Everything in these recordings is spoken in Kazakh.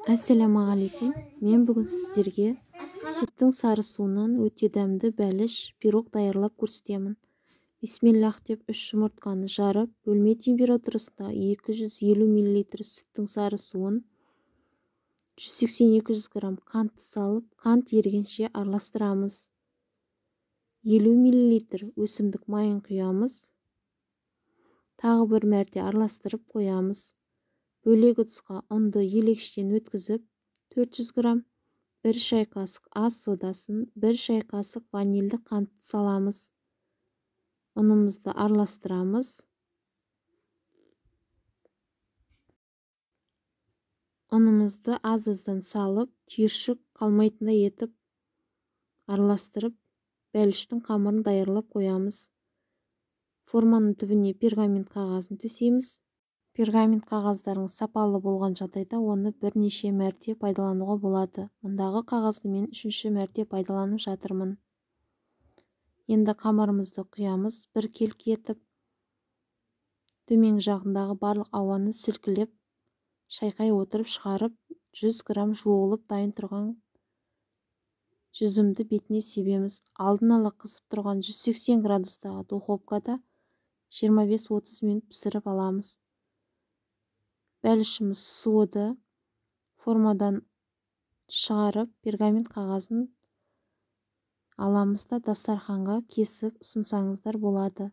Ассалаумағалейкум. Мен бүгін сіздерге сүттің сарысуынан өте дәмді бәліш пирог даярлап көрсетемін. Бисмиллах деп 3 жұмыртқаны жарып, бөлме температурасында 250 мл сүттің сарысуын 180-200 грамм қант салып, қант ерігенше араластырамыз. 50 мл өсімдік майын құямыз. Тағы бір мәрте араластырып қоямыз. Бөлек ыдысқа ұнды елекштен өткізіп, 400 грамм 1 шай қасық ас содасын, 1 шай қасық ванильді қант саламыз. Ұнымызды араластырамыз. Ұнымызды аз-аздан салып, түйіршік қалмайтындай етіп араластырып, бәліштің қамырын даярлап қоямыз. Форманың түбіне пергамент қағазын төсейміз. Пергамент қағаздарыңыз сапалы болған жағдайда оны бірнеше мәрте пайдалануға болады. Мұндағы қағазды мен 3-ші мәрте пайдаланып жатырмын. Енді қамырымызды құямыз, бір келк етіп, төменгі жағындағы барлық ауаны сілкілеп, шайқай отырып шығарып, 100 грамм жуылып дайын тұрған жүзімді бетіне себеміз. Алдын ала қызып тұрған 180 градустағы духовкада 25-30 минут пісіріп аламыз. Бәлішіміз суыды, формадан шығарып, пергамент қағазын аламыз да дастарханға кесіп ұсынсаңыздар болады.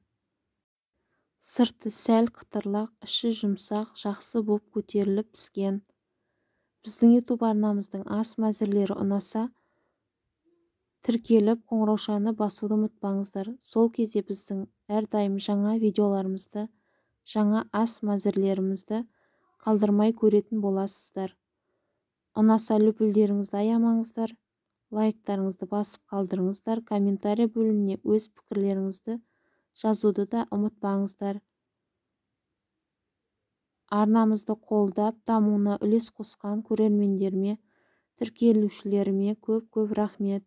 Сырты сәл қытырлақ, іші жұмсақ, жақсы боп көтеріліп піскен. Біздің YouTube арнамыздың ас мәзірлері ұнаса, тіркеліп қоңыраушаны басуды ұмытпаңыздар. Сол кезде біздің әрдайым жаңа видеоларымызды, жаңа ас мәзірлерімізді қалдырмай көретін боласыздар. Ұнаса лүпілдеріңізді аямаңыздар, лайктарыңызды басып қалдырыңыздар, комментарий бөліміне өз пікірлеріңізді жазуды да ұмытпаңыздар. Арнамызды қолдап, дамуына үлес қосқан көрермендеріме, тіркелушілеріме көп рахмет.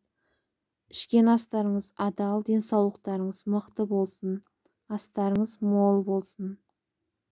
Ішкен астарыңыз адал, денсаулықтарыңыз мықты болсын, астарыңыз мол болсын.